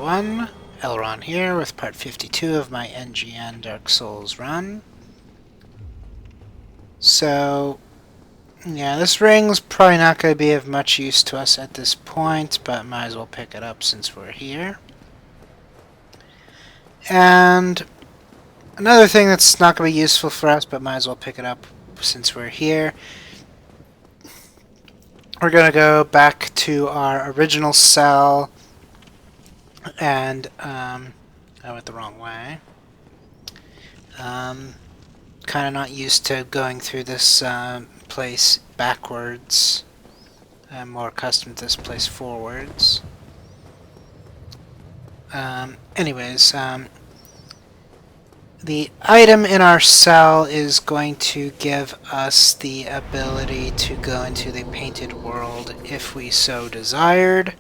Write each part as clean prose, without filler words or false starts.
everyone, LRon here with part 52 of my NGN Dark Souls run. So, yeah, this ring's probably not going to be of much use to us at this point, but might as well pick it up since we're here. And another thing that's not going to be useful for us, but might as well pick it up since we're here. We're going to go back to our original cell, and I went the wrong way. Kind of not used to going through this place backwards. I'm more accustomed to this place forwards. Anyways, the item in our cell is going to give us the ability to go into the painted world if we so desired.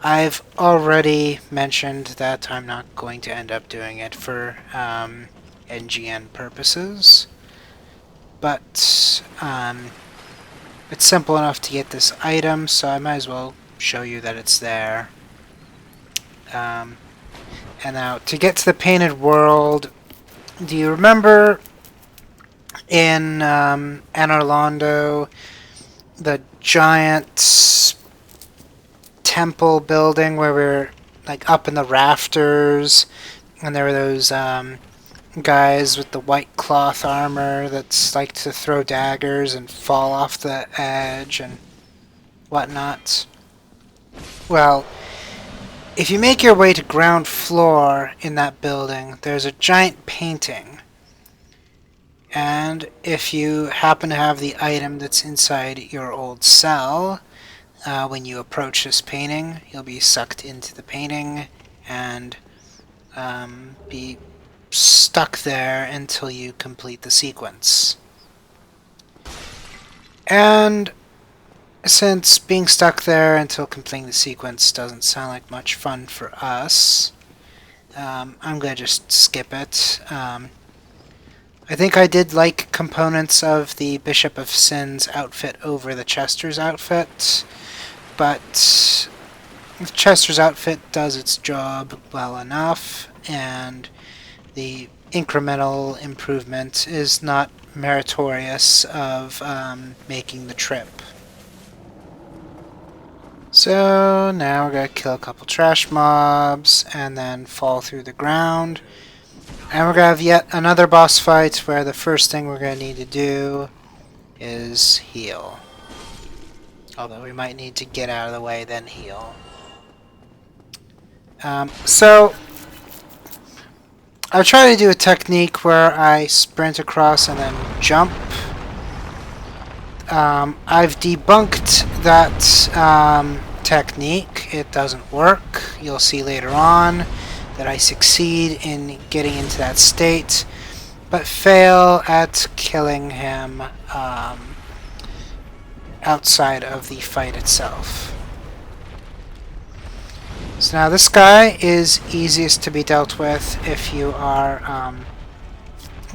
I've already mentioned that I'm not going to end up doing it for NGN purposes, but it's simple enough to get this item, so I might as well show you that it's there. And now, to get to the painted world, do you remember in Anor the giant temple building where we're like up in the rafters, and there were those guys with the white cloth armor that's like to throw daggers and fall off the edge and whatnot? Well, if you make your way to ground floor in that building, there's a giant painting. And if you happen to have the item that's inside your old cell, when you approach this painting, you'll be sucked into the painting and be stuck there until you complete the sequence. And since being stuck there until completing the sequence doesn't sound like much fun for us, I'm going to just skip it. I think I did like components of the Bishop of Sin's outfit over the Chester's outfit, but Chester's outfit does its job well enough, and the incremental improvement is not meritorious of making the trip. So now we're going to kill a couple trash mobs and then fall through the ground. And we're going to have yet another boss fight where the first thing we're going to need to do is heal. Although we might need to get out of the way, then heal. So I'll try to do a technique where I sprint across and then jump. I've debunked that technique. It doesn't work. You'll see later on that I succeed in getting into that state, but fail at killing him outside of the fight itself. So now this guy is easiest to be dealt with if you are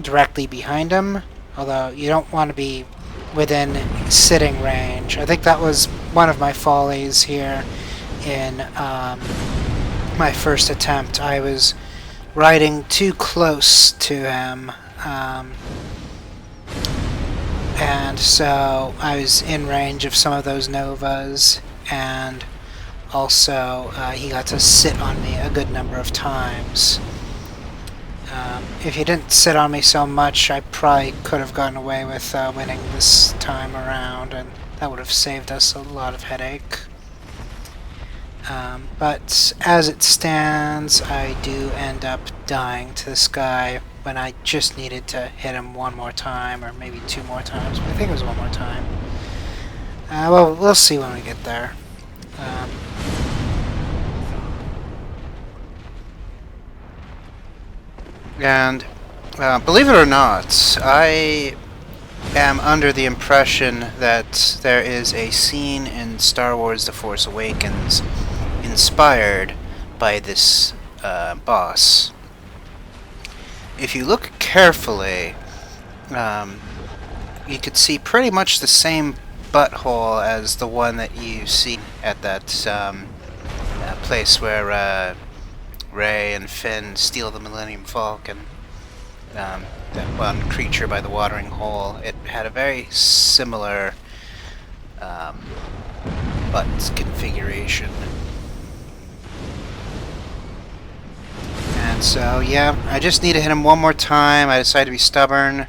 directly behind him, although you don't want to be within sitting range. I think that was one of my follies here in my first attempt. I was riding too close to him, and so I was in range of some of those novas, and also he got to sit on me a good number of times. If he didn't sit on me so much, I probably could have gotten away with winning this time around, and that would have saved us a lot of headache. But as it stands, I do end up dying to this guy when I just needed to hit him one more time, or maybe two more times, but I think it was one more time. Well, we'll see when we get there. And believe it or not, I am under the impression that there is a scene in Star Wars The Force Awakens inspired by this boss. If you look carefully, you could see pretty much the same butthole as the one that you see at that place where Ray and Finn steal the Millennium Falcon. That one creature by the watering hole, it had a very similar buttons configuration. And so, yeah, I just need to hit him one more time. I decided to be stubborn.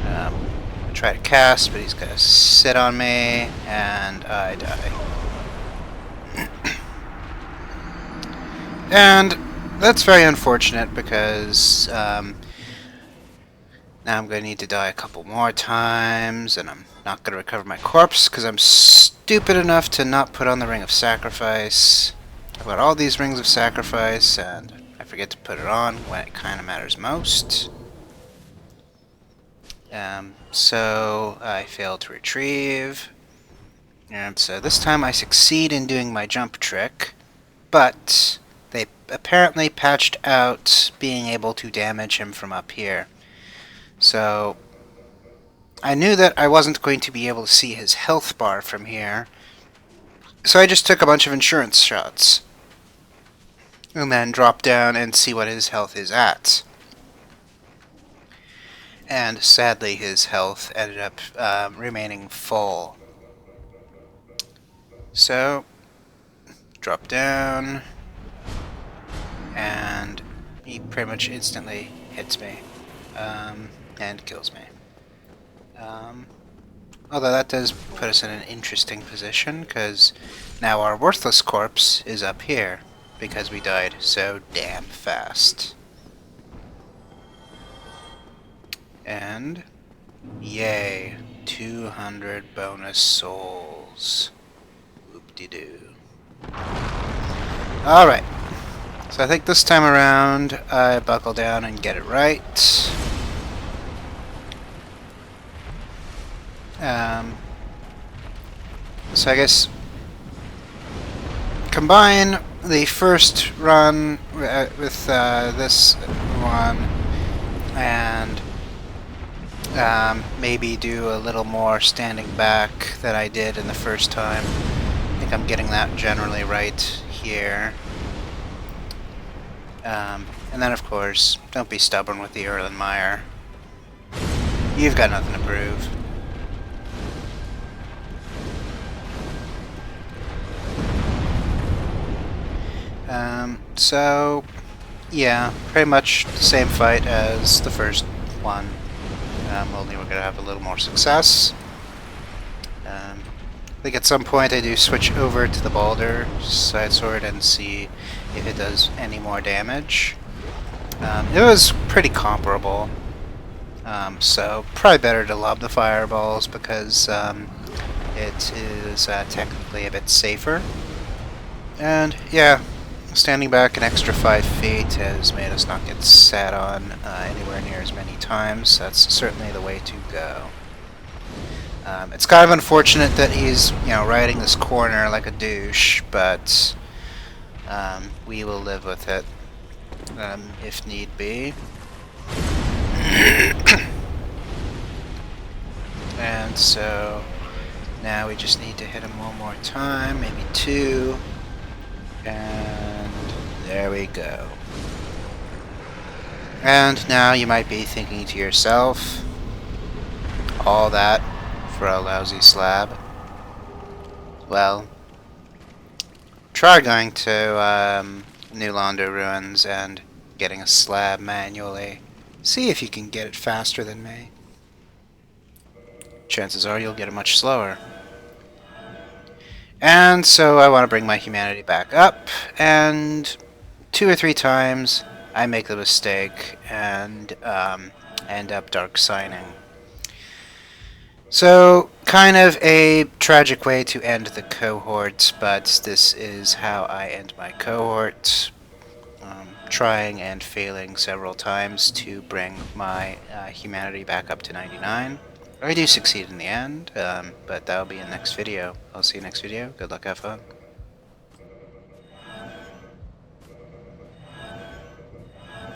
I try to cast, but he's gonna sit on me, and I die. And that's very unfortunate because now I'm going to need to die a couple more times, and I'm not going to recover my corpse because I'm stupid enough to not put on the Ring of Sacrifice. I've got all these Rings of Sacrifice, and I forget to put it on when it kind of matters most. So I failed to retrieve. And so this time I succeed in doing my jump trick, but they apparently patched out being able to damage him from up here. So I knew that I wasn't going to be able to see his health bar from here, so I just took a bunch of insurance shots and then dropped down and see what his health is at. And sadly his health ended up remaining full. So drop down, and he pretty much instantly hits me and kills me. Although that does put us in an interesting position, because now our worthless corpse is up here, because we died so damn fast. And yay, 200 bonus souls. Whoop-de-doo. Alright, so I think this time around I buckle down and get it right. So I guess combine the first run with this one, and maybe do a little more standing back than I did in the first time. I think I'm getting that generally right here. And then of course, don't be stubborn with the Erlenmeyer. You've got nothing to prove. So, yeah, pretty much the same fight as the first one, only we're going to have a little more success. I think at some point I do switch over to the Balder side sword and see if it does any more damage. It was pretty comparable, so probably better to lob the fireballs because it is technically a bit safer. And yeah, standing back an extra 5 feet has made us not get sat on anywhere near as many times. That's certainly the way to go. It's kind of unfortunate that he's, riding this corner like a douche, but we will live with it if need be. And so now we just need to hit him one more time, maybe two. And there we go. And now you might be thinking to yourself, all that for a lousy slab? Well, try going to New Londo Ruins and getting a slab manually. See if you can get it faster than me. Chances are you'll get it much slower. And so I want to bring my humanity back up, and 2 or 3 times I make the mistake and end up dark signing. So, kind of a tragic way to end the cohort, but this is how I end my cohort. Trying and failing several times to bring my humanity back up to 99. I do succeed in the end, but that'll be in the next video. I'll see you next video. Good luck, have fun.